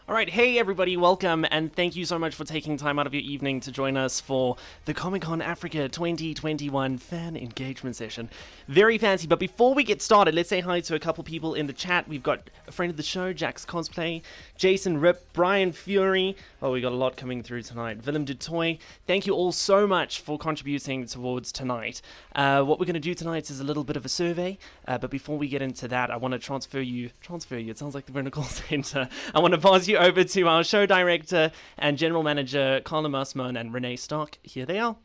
All right, hey everybody, welcome, and thank you so much for taking time out of your evening to join us for the Comic-Con Africa 2021 fan engagement session. Very fancy, but before we get started, let's say hi to a couple people in the chat. We've got a friend of the show, Jax Cosplay, Jason Rip, Brian Fury. Oh, we got a lot coming through tonight. Willem de Toy. Thank you all so much for contributing towards tonight. What we're going to do tonight is a little bit of a survey, but before we get into that, I want to transfer you, it sounds like we're in a call center. I want to pass you over to our show director and general manager, Carla Mussman and Renee Stark. Here they are.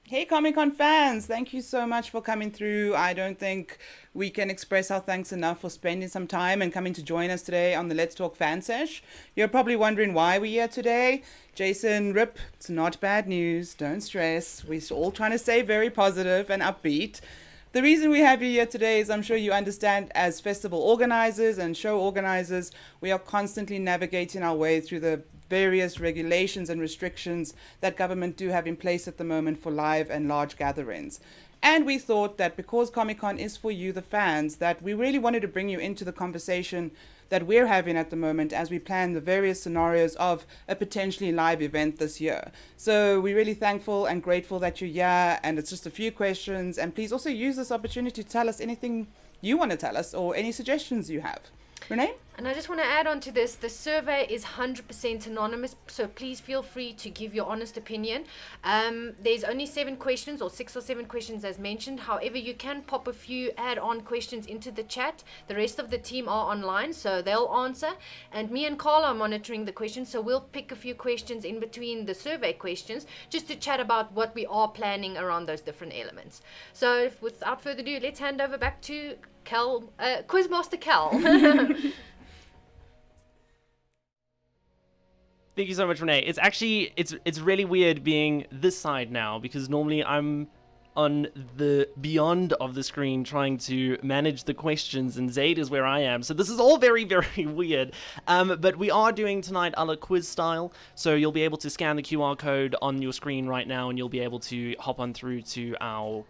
Hey Comic-Con fans, thank you so much for coming through. I don't think we can express our thanks enough for spending some time and coming to join us today on the Let's Talk Fan Sesh. You're probably wondering why we're here today. Jason, Rip, it's not bad news, don't stress. We're all trying to stay very positive and upbeat. The reason we have you here today is I'm sure you understand, as festival organizers and show organizers, we are constantly navigating our way through the various regulations and restrictions that government do have in place at the moment for live and large gatherings. And we thought that because Comic-Con is for you, the fans, that we really wanted to bring you into the conversation that we're having at the moment as we plan the various scenarios of a potentially live event this year. So we're really thankful and grateful that you're here, and it's just a few questions. And please also use this opportunity to tell us anything you want to tell us or any suggestions you have. Renee? And I just want to add on to this, the survey is 100% anonymous, so please feel free to give your honest opinion. There's only 7 questions, or 6 or 7 questions as mentioned. However, you can pop a few add-on questions into the chat. The rest of the team are online, so they'll answer. And me and Carl are monitoring the questions, so we'll pick a few questions in between the survey questions, just to chat about what we are planning around those different elements. So without further ado, let's hand over back to Quizmaster Cal. Thank you so much, Renee. It's actually, it's really weird being this side now, because normally I'm on the beyond of the screen trying to manage the questions, and Zaid is where I am. So this is all very, very weird. But we are doing tonight a la quiz style. So you'll be able to scan the QR code on your screen right now, and you'll be able to hop on through to our,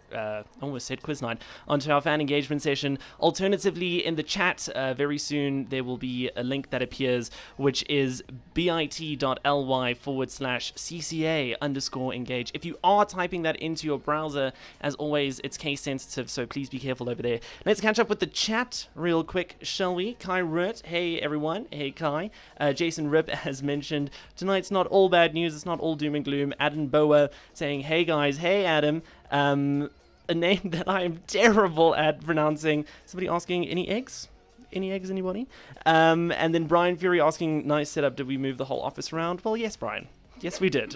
almost said quiz night, onto our fan engagement session. Alternatively, in the chat, very soon there will be a link that appears, which is bit.ly/CCA_engage. If you are typing that into your browser, as always, it's case sensitive, so please be careful over there. Let's catch up with the chat real quick, shall we? Kai Rurt, hey everyone, hey Kai. Jason Rip has mentioned, tonight's not all bad news, it's not all doom and gloom. Adam Boa saying, hey guys, hey Adam. A name that I am terrible at pronouncing. Somebody asking, any eggs? Any eggs, anybody? And then Brian Fury asking, nice setup, did we move the whole office around? Well, yes, Brian. Yes, we did.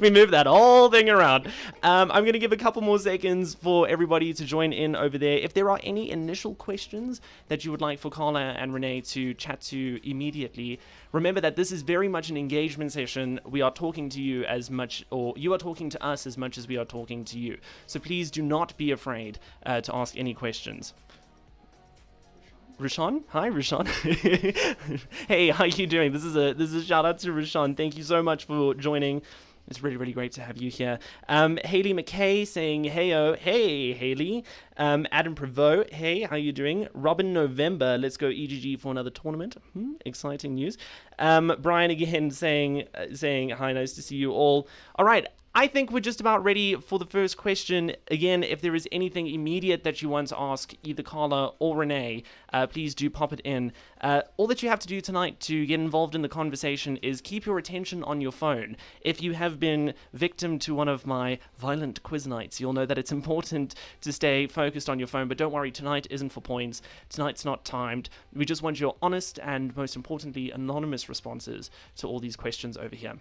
We moved that whole thing around. I'm going to give a couple more seconds for everybody to join in over there. If there are any initial questions that you would like for Carla and Renee to chat to immediately, remember that this is very much an engagement session. We are talking to you as much, or you are talking to us as much as we are talking to you. So please do not be afraid to ask any questions. Rashawn? Hi, Rashawn. Hey, how you doing? This is a shout out to Rashawn. Thank you so much for joining. It's really, really great to have you here. Haley McKay saying, hey-oh. Hey, Haley. Adam Prevost, hey, how you doing? Robin November, let's go EGG for another tournament. Exciting news. Brian again saying, hi, nice to see you all. All right. I think we're just about ready for the first question. Again, if there is anything immediate that you want to ask either Carla or Renee, please do pop it in. All that you have to do tonight to get involved in the conversation is keep your attention on your phone. If you have been victim to one of my violent quiz nights, you'll know that it's important to stay focused on your phone, but don't worry, tonight isn't for points. Tonight's not timed. We just want your honest and, most importantly, anonymous responses to all these questions over here.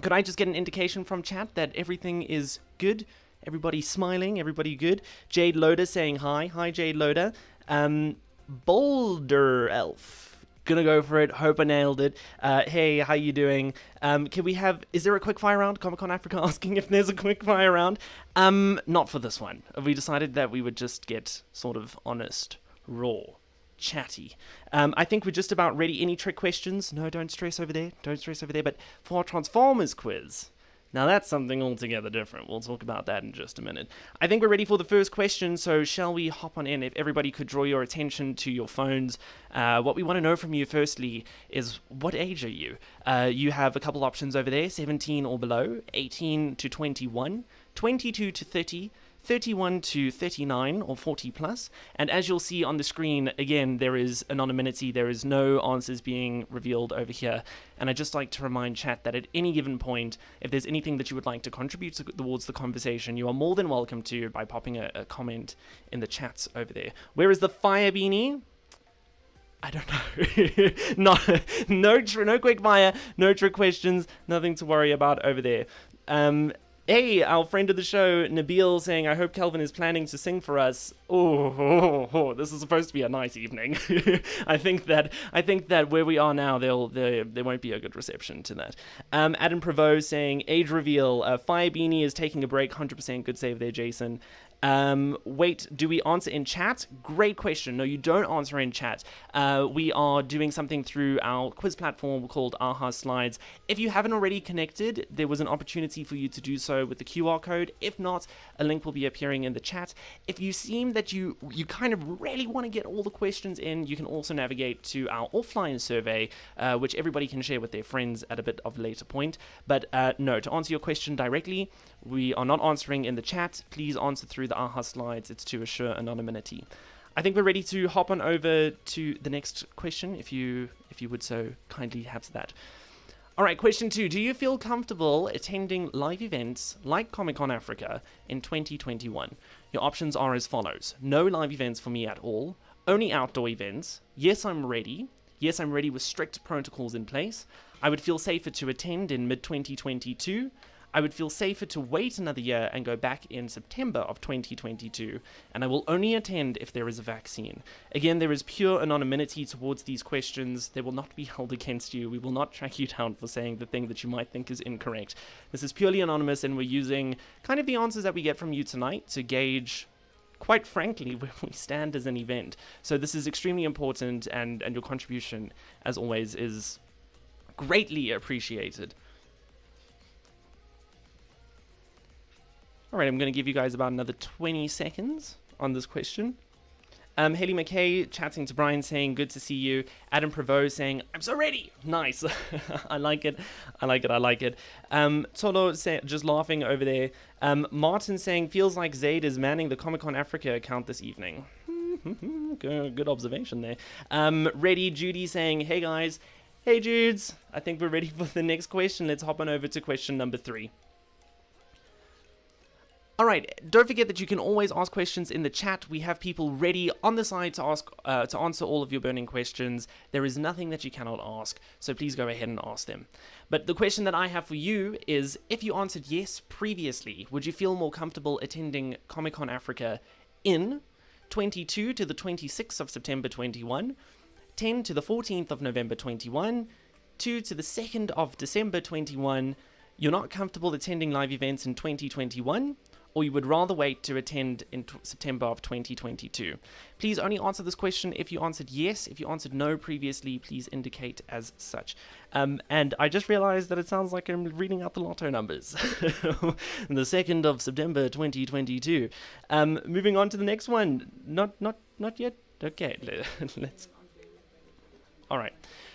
Could I just get an indication from chat that everything is good? Everybody smiling? Everybody good? Jade Loader saying hi. Hi, Jade Loader. Boulder Elf. Gonna go for it. Hope I nailed it. Hey, how you doing? Can we have... Is there a quickfire round? Comic-Con Africa asking if there's a quickfire round. Not for this one. We decided that we would just get sort of honest, raw, chatty. I think we're just about ready. Any trick questions? No, don't stress over there. Don't stress over there. But for our Transformers quiz, Now that's something altogether different. We'll talk about that in just a minute. I think we're ready for the first question, so shall we hop on in? If everybody could draw your attention to your phones. What we want to know from you firstly is, what age are you? You have a couple options over there, 17 or below, 18 to 21, 22 to 30, 31 to 39 or 40 plus, and as you'll see on the screen, again, there is anonymity, there is no answers being revealed over here, and I'd just like to remind chat that at any given point, if there's anything that you would like to contribute towards the conversation, you are more than welcome to by popping a comment in the chats over there. Where is the fire beanie? I don't know. No quick fire, no trick questions, nothing to worry about over there. Hey, our friend of the show, Nabil, saying, I hope Kelvin is planning to sing for us. Oh, this is supposed to be a nice evening. I think that where we are now, there won't be a good reception to that. Adam Prevost saying, age reveal, Fire Beanie is taking a break, 100% good save there, Jason. Wait, do we answer in chat? Great question. No, you don't answer in chat. We are doing something through our quiz platform called AHA Slides. If you haven't already connected, there was an opportunity for you to do so with the QR code. If not, a link will be appearing in the chat. If you seem that you kind of really want to get all the questions in, you can also navigate to our offline survey, which everybody can share with their friends at a bit of a later point. But no, to answer your question directly, we are not answering in the chat. Please answer through the AHA Slides. It's to assure anonymity. I think we're ready to hop on over to the next question, if you would so kindly have that. All right, question 2. Do you feel comfortable attending live events like Comic-Con Africa in 2021? Your options are as follows. No live events for me at all. Only outdoor events. Yes, I'm ready. Yes, I'm ready with strict protocols in place. I would feel safer to attend in mid-2022. I would feel safer to wait another year and go back in September of 2022, and I will only attend if there is a vaccine. Again, there is pure anonymity towards these questions. They will not be held against you. We will not track you down for saying the thing that you might think is incorrect. This is purely anonymous, and we're using kind of the answers that we get from you tonight to gauge, quite frankly, where we stand as an event. So this is extremely important, and your contribution, as always, is greatly appreciated. All right, I'm going to give you guys about another 20 seconds on this question. Haley McKay chatting to Brian saying, good to see you. Adam Prevost saying, I'm so ready. Nice. I like it. Tolo just laughing over there. Martin saying, feels like Zaid is manning the Comic-Con Africa account this evening. Good observation there. Ready Judy saying, hey guys. Hey Judes. I think we're ready for the next question. Let's hop on over to question number 3. Alright, don't forget that you can always ask questions in the chat. We have people ready on the side to answer all of your burning questions. There is nothing that you cannot ask, so please go ahead and ask them. But the question that I have for you is, if you answered yes previously, would you feel more comfortable attending Comic-Con Africa in 22 to the 26th of September 21, 10 to the 14th of November 21, 2 to the 2nd of December 21, you're not comfortable attending live events in 2021, or you would rather wait to attend in September of 2022? Please only answer this question if you answered yes. If you answered no previously, please indicate as such. And I just realized that it sounds like I'm reading out the lotto numbers. The 2nd of September 2022. Moving on to the next one. Not yet? Okay, let's... All right.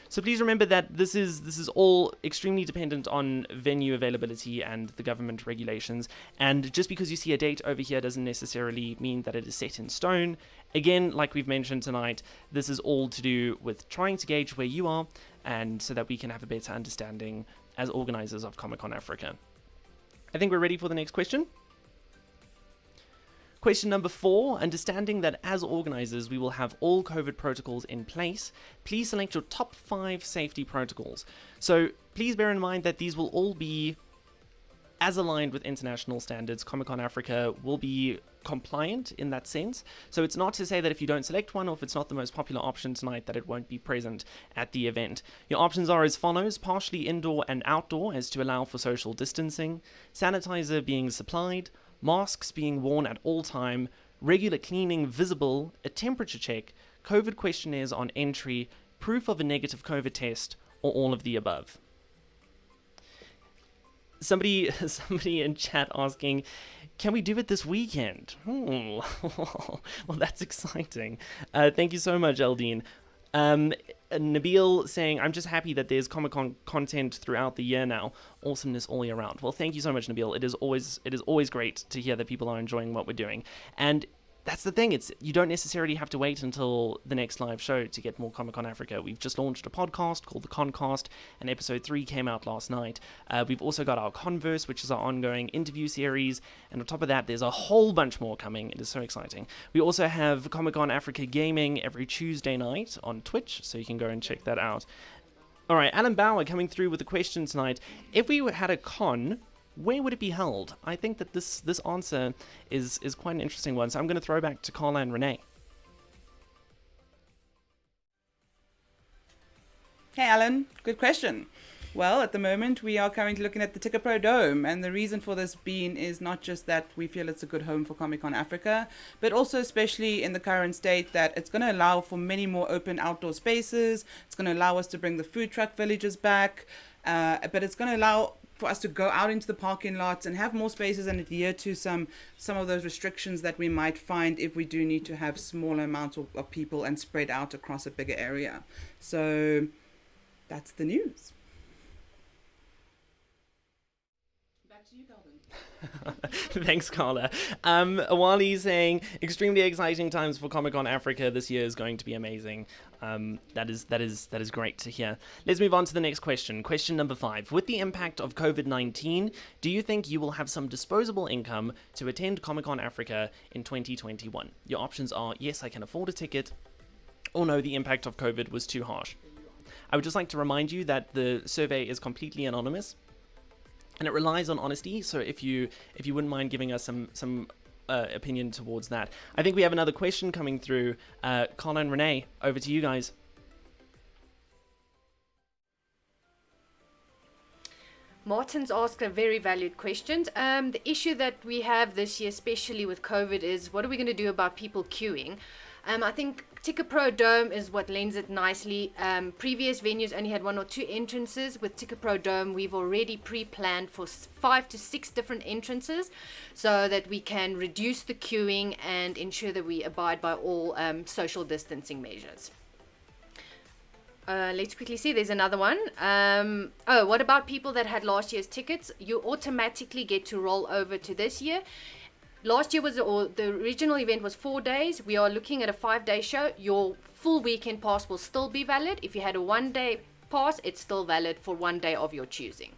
So please remember that this is all extremely dependent on venue availability and the government regulations. And just because you see a date over here doesn't necessarily mean that it is set in stone. Again, like we've mentioned tonight, this is all to do with trying to gauge where you are, and so that we can have a better understanding as organizers of Comic-Con Africa. I think we're ready for the next question. Question number 4, understanding that as organizers we will have all COVID protocols in place, please select your top 5 safety protocols. So please bear in mind that these will all be as aligned with international standards. Comic-Con Africa will be compliant in that sense. So it's not to say that if you don't select one, or if it's not the most popular option tonight, that it won't be present at the event. Your options are as follows: partially indoor and outdoor as to allow for social distancing, sanitizer being supplied, masks being worn at all time, regular cleaning visible, a temperature check, COVID questionnaires on entry, proof of a negative COVID test, or all of the above. Somebody in chat asking, can we do it this weekend? Well, that's exciting. Thank you so much, Eldine. Nabil saying, I'm just happy that there's Comic-Con content throughout the year now. Awesomeness all year round. Well, thank you so much, Nabil. It is always great to hear that people are enjoying what we're doing. And that's the thing, you don't necessarily have to wait until the next live show to get more Comic-Con Africa. We've just launched a podcast called The Concast, and episode 3 came out last night. We've also got our Converse, which is our ongoing interview series, and on top of that, there's a whole bunch more coming. It is so exciting. We also have Comic-Con Africa Gaming every Tuesday night on Twitch, so you can go and check that out. All right, Alan Bauer coming through with a question tonight. If we had a con, where would it be held? I think that this answer is quite an interesting one, so I'm going to throw back to Carla and Renee. Hey, Alan. Good question. Well, at the moment, we are currently looking at the Ticket Pro Dome, and the reason for this being is not just that we feel it's a good home for Comic-Con Africa, but also especially in the current state that it's going to allow for many more open outdoor spaces. It's going to allow us to bring the food truck villages back, but it's going to allow for us to go out into the parking lots and have more spaces and adhere to some of those restrictions that we might find if we do need to have smaller amounts of people and spread out across a bigger area. So that's the news. Back to you, Calvin. Thanks, Carla. Awali saying, extremely exciting times for Comic-Con Africa. This year is going to be amazing. That is great to hear. Let's move on to the next question. Question number 5. With the impact of COVID-19, do you think you will have some disposable income to attend Comic-Con Africa in 2021? Your options are, yes, I can afford a ticket, or no, the impact of COVID was too harsh. I would just like to remind you that the survey is completely anonymous, and it relies on honesty, so if you wouldn't mind giving us some opinion towards that. I think we have another question coming through. Carla and Renee, over to you guys. Martin's asked a very valued question. The issue that we have this year, especially with COVID, is what are we going to do about people queuing? I think Ticket Pro Dome is what lends it nicely. Previous venues only had 1 or 2 entrances. With Ticket Pro Dome, we've already pre-planned for 5 to 6 different entrances so that we can reduce the queuing and ensure that we abide by all social distancing measures. Let's quickly see. There's another one. What about people that had last year's tickets? You automatically get to roll over to this year. Last year the original event was 4 days. We are looking at a 5-day show. Your full weekend pass will still be valid. If you had a 1-day pass, it's still valid for 1 day of your choosing.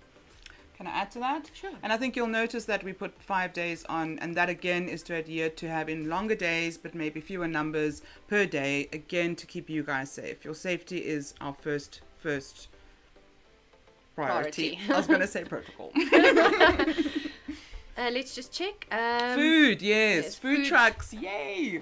Can I add to that? Sure. And I think you'll notice that we put 5 days on, and that again is to adhere to having longer days, but maybe fewer numbers per day, again to keep you guys safe. Your safety is our first priority. I was going to say protocol. Let's just check. Food, yes. Food trucks, yay.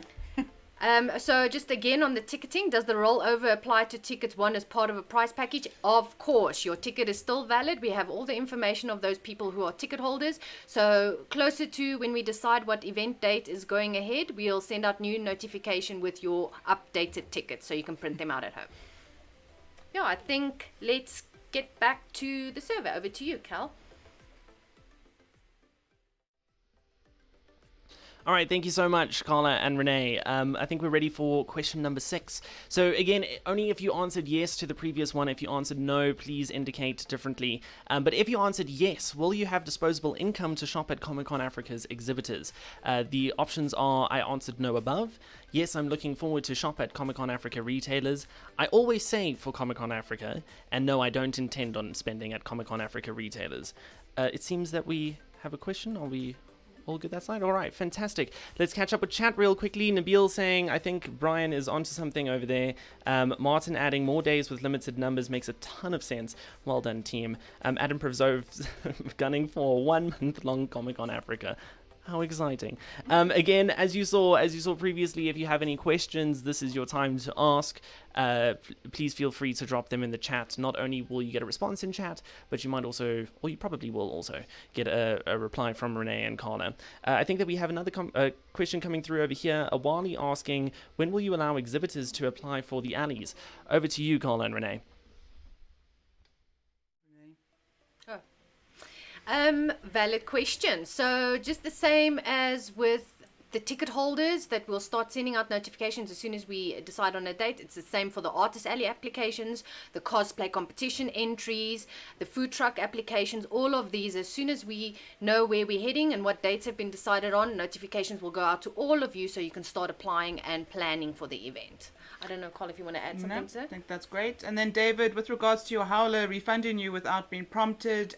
So just again on the ticketing, does the rollover apply to tickets won as part of a price package? Of course, your ticket is still valid. We have all the information of those people who are ticket holders. So closer to when we decide what event date is going ahead, we'll send out new notification with your updated tickets so you can print them out at home. Yeah, I think let's get back to the survey. Over to you, Cal. All right, thank you so much, Carla and Renee. I think we're ready for question number 6. So again, only if you answered yes to the previous one. If you answered no, please indicate differently. But if you answered yes, will you have disposable income to shop at Comic-Con Africa's exhibitors? The options are, I answered no above. Yes, I'm looking forward to shop at Comic-Con Africa retailers. I always save for Comic-Con Africa. And no, I don't intend on spending at Comic-Con Africa retailers. It seems that we have a question. Are we all good that side? All right, fantastic. Let's catch up with chat real quickly. Nabil saying, I think Brian is onto something over there. Martin adding more days with limited numbers makes a ton of sense. Well done, team. Adam Prevzov gunning for a 1-month-long Comic-Con Africa. How exciting. Again, as you saw previously, if you have any questions, this is your time to ask. Please feel free to drop them in the chat. Not only will you get a response in chat, but you might also, or you probably will also, get a reply from Renee and Carla. I think that we have another question coming through over here. Awali asking, when will you allow exhibitors to apply for the alleys? Over to you, Carla and Renee. Valid question. So just the same as with the ticket holders, that we'll start sending out notifications as soon as we decide on a date. It's the same for the Artist Alley applications, the cosplay competition entries, the food truck applications, all of these. As soon as we know where we're heading and what dates have been decided on, notifications will go out to all of you so you can start applying and planning for the event. I don't know, Carl, if you want to add something, sir? I think that's great. And then, David, with regards to your howler refunding you without being prompted,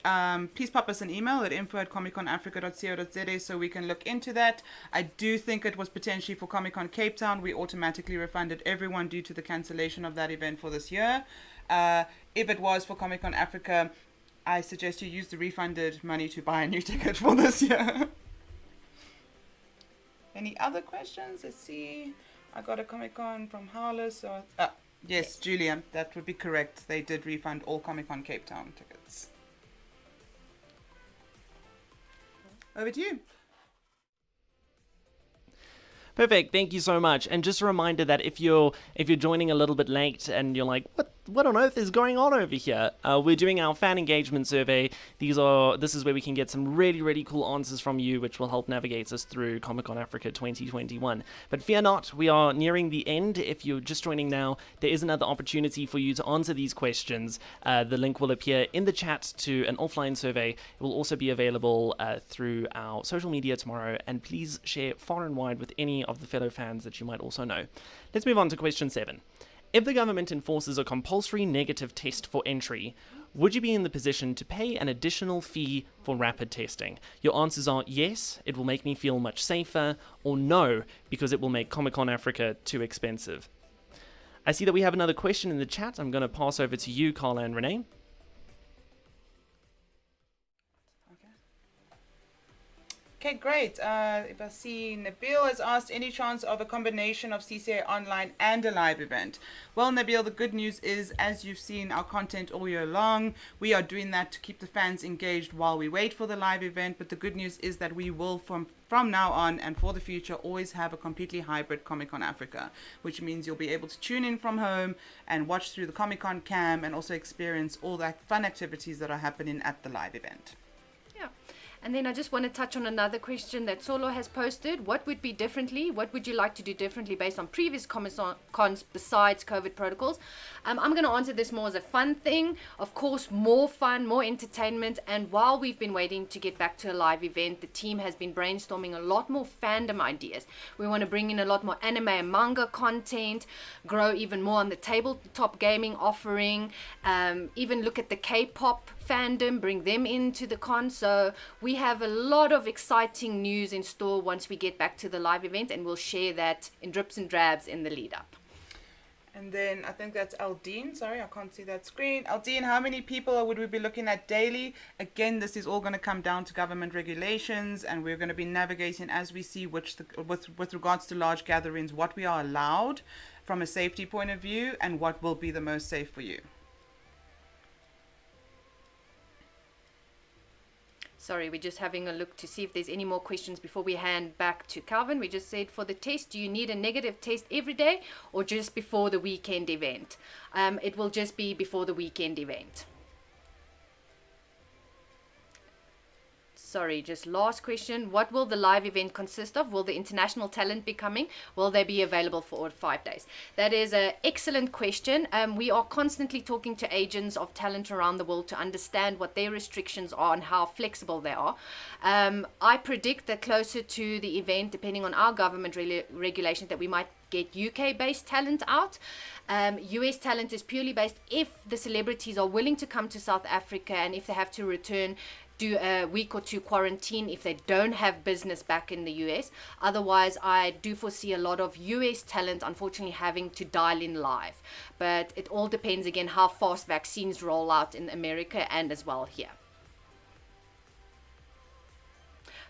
please pop us an email at info@comicconafrica.co.za so we can look into that. I do think it was potentially for Comic Con Cape Town. We automatically refunded everyone due to the cancellation of that event for this year. If it was for Comic Con Africa, I suggest you use the refunded money to buy a new ticket for this year. Any other questions? Let's see. I got a Comic Con from Howler, so yes, Julia, that would be correct. They did refund all Comic Con Cape Town tickets. Over to you. Perfect. Thank you so much. And just a reminder that if you're joining a little bit late and you're like, what on earth is going on over here? We're doing our fan engagement survey. This is where we can get some really, really cool answers from you, which will help navigate us through Comic Con Africa 2021. But fear not, we are nearing the end. If you're just joining now, there is another opportunity for you to answer these questions. The link will appear in the chat to an offline survey. It will also be available through our social media tomorrow. And please share far and wide with any of the fellow fans that you might also know. Let's move on to question 7. If the government enforces a compulsory negative test for entry, would you be in the position to pay an additional fee for rapid testing? Your answers are yes, it will make me feel much safer, or no, because it will make Comic-Con Africa too expensive. I see that we have another question in the chat. I'm going to pass over to you, Carla and Renee. Okay, great. If I see Nabil has asked, any chance of a combination of CCA online and a live event? Well, Nabil, the good news is, as you've seen our content all year long, we are doing that to keep the fans engaged while we wait for the live event. But the good news is that we will, from now on and for the future, always have a completely hybrid Comic-Con Africa, which means you'll be able to tune in from home and watch through the Comic-Con cam and also experience all that fun activities that are happening at the live event. Yeah. And then I just want to touch on another question that Solo has posted. What would be differently? What would you like to do differently based on previous Comic-Cons besides COVID protocols? I'm going to answer this more as a fun thing. Of course, more fun, more entertainment. And while we've been waiting to get back to a live event, the team has been brainstorming a lot more fandom ideas. We want to bring in a lot more anime and manga content, grow even more on the tabletop gaming offering, even look at the K-pop fandom, bring them into the con. So we have a lot of exciting news in store once we get back to the live event, and we'll share that in drips and drabs in the lead up. And then I think that's Aldine. Sorry, I can't see that screen. Aldine, how many people would we be looking at daily? Again, this is all going to come down to government regulations, and we're going to be navigating as we see with regards to large gatherings, what we are allowed from a safety point of view and what will be the most safe for you. Sorry, we're just having a look to see if there's any more questions before we hand back to Calvin. We just said, for the test, do you need a negative test every day or just before the weekend event? It will just be before the weekend event. Sorry, just last question. What will the live event consist of? Will the international talent be coming? Will they be available for all 5 days? That is an excellent question. We are constantly talking to agents of talent around the world to understand what their restrictions are and how flexible they are. I predict that closer to the event, depending on our government regulations, that we might get UK-based talent out. US talent is purely based if the celebrities are willing to come to South Africa and if they have to return, do a week or two quarantine if they don't have business back in the US. Otherwise, I do foresee a lot of US talent unfortunately having to dial in live. But it all depends again how fast vaccines roll out in America and as well here.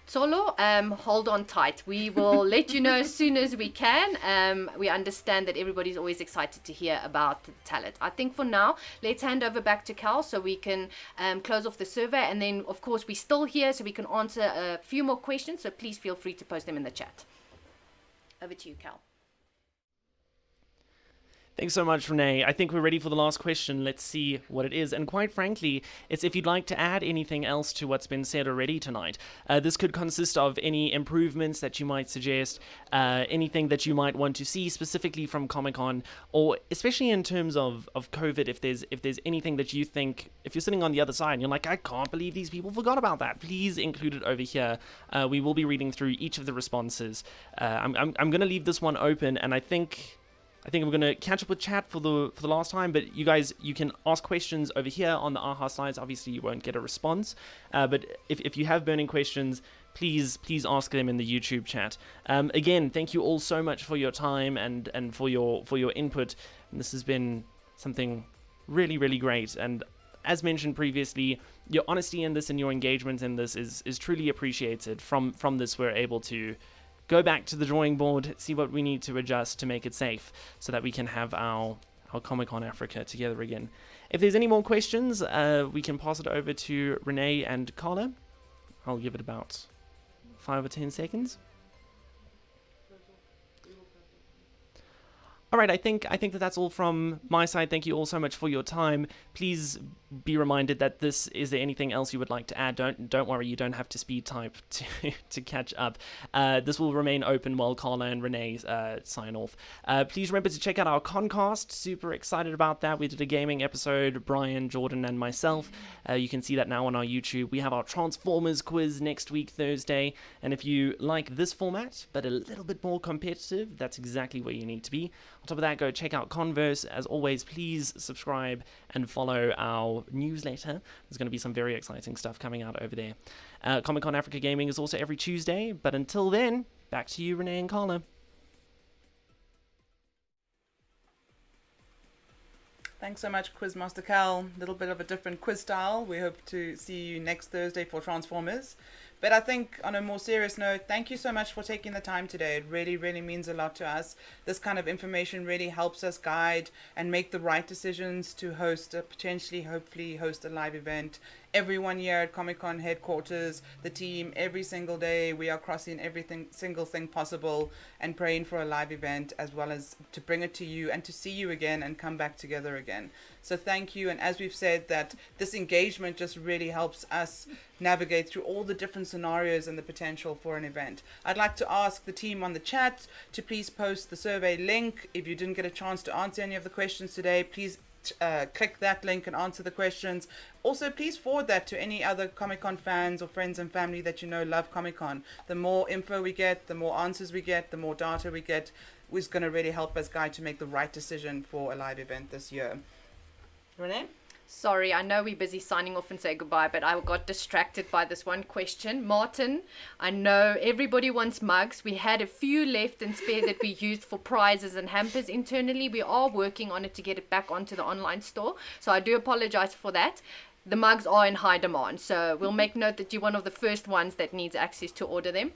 Solo, hold on tight. We will let you know as soon as we can. We understand that everybody's always excited to hear about the talent. I think for now, let's hand over back to Cal so we can close off the survey. And then, of course, we're still here so we can answer a few more questions. So please feel free to post them in the chat. Over to you, Cal. Thanks so much, Renee. I think we're ready for the last question. Let's see what it is. And quite frankly, it's if you'd like to add anything else to what's been said already tonight. This could consist of any improvements that you might suggest, anything that you might want to see specifically from Comic-Con, or especially in terms of COVID, if there's anything that you think, if you're sitting on the other side and you're like, I can't believe these people forgot about that, please include it over here. We will be reading through each of the responses. I'm going to leave this one open, and I think I'm going to catch up with chat for the last time, but you guys, you can ask questions over here on the AHA slides. Obviously, you won't get a response, but if you have burning questions, please ask them in the YouTube chat. Again, thank you all so much for your time and for your input. And this has been something really, really great. And as mentioned previously, your honesty in this and your engagement in this is truly appreciated. From this, we're able to go back to the drawing board, see what we need to adjust to make it safe so that we can have our Comic-Con Africa together again. If there's any more questions, we can pass it over to Renee and Carla. I'll give it about 5 or 10 seconds. All right, I think that's all from my side. Thank you all so much for your time. Please be reminded that is there anything else you would like to add? Don't worry, you don't have to speed type to catch up. This will remain open while Carla and Renee sign off. Please remember to check out our Concast. Super excited about that. We did a gaming episode, Brian, Jordan, and myself. You can see that now on our YouTube. We have our Transformers quiz next week, Thursday. And if you like this format, but a little bit more competitive, that's exactly where you need to be. On top of that, go check out Converse. As always, please subscribe and follow our newsletter. There's going to be some very exciting stuff coming out over there. Comic-Con Africa Gaming is also every Tuesday, but until then, back to you, Renee and Carla. Thanks so much, Quizmaster Cal. A little bit of a different quiz style. We hope to see you next Thursday for Transformers. But I think on a more serious note, thank you so much for taking the time today. It really, really means a lot to us. This kind of information really helps us guide and make the right decisions to hopefully host a live event. Everyone here at Comic-Con headquarters, the team, every single day, we are crossing single thing possible and praying for a live event, as well as to bring it to you and to see you again and come back together again. So thank you. And as we've said, that this engagement just really helps us navigate through all the different scenarios and the potential for an event. I'd like to ask the team on the chat to please post the survey link. If you didn't get a chance to answer any of the questions today, please click that link and answer the questions. Also, please forward that to any other Comic-Con fans or friends and family that you know love Comic-Con. The more info we get, the more answers we get, the more data we get, is going to really help us guide to make the right decision for a live event this year. Renee? Sorry, I know we're busy signing off and say goodbye, but I got distracted by this one question. Martin, I know everybody wants mugs. We had a few left and spare that we used for prizes and hampers internally. We are working on it to get it back onto the online store. So I do apologize for that. The mugs are in high demand, so we'll make note that you're one of the first ones that needs access to order them.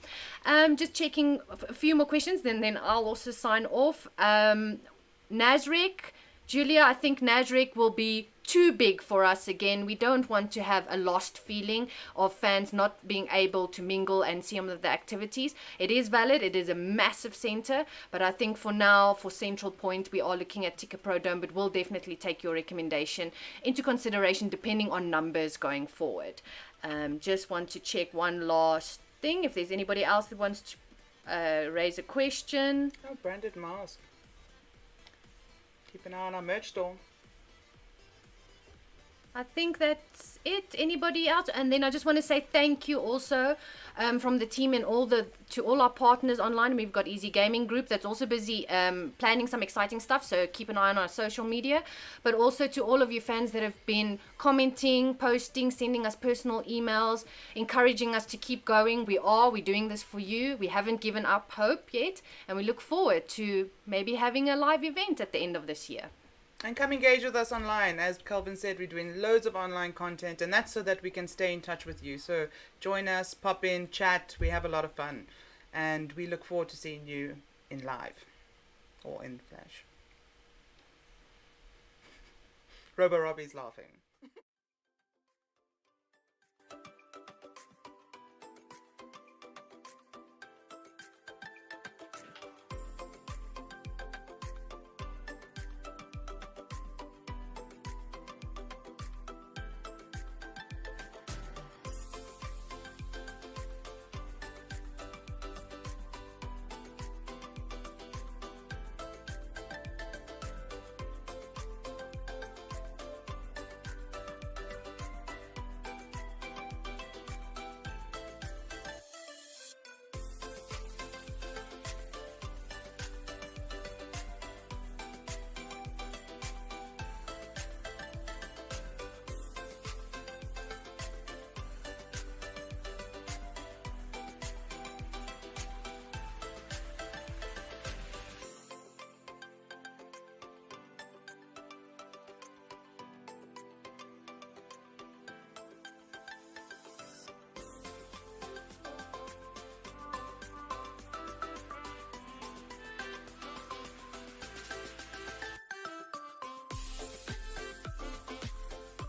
Just checking a few more questions, then I'll also sign off. Nazrek, Julia, I think Nazrek will be too big for us again. We don't want to have a lost feeling of fans not being able to mingle and see some of the activities. It is valid, it is a massive center, but I think for now, for Central Point, we are looking at Ticket Pro Dome, but we'll definitely take your recommendation into consideration depending on numbers going forward. Just want to check one last thing, if there's anybody else that wants to raise a question. Oh, branded mask. Keep an eye on our merch store. I think that's it. Anybody else? And then I just want to say thank you also from the team and to all our partners online. We've got Easy Gaming Group that's also busy planning some exciting stuff, so keep an eye on our social media. But also to all of you fans that have been commenting, posting, sending us personal emails, encouraging us to keep going. We're doing this for you. We haven't given up hope yet, and we look forward to maybe having a live event at the end of this year. And come engage with us online. As Kelvin said, we're doing loads of online content, and that's so that we can stay in touch with you. So join us, pop in, chat. We have a lot of fun, and we look forward to seeing you in live or in flash. Robo Robbie's laughing.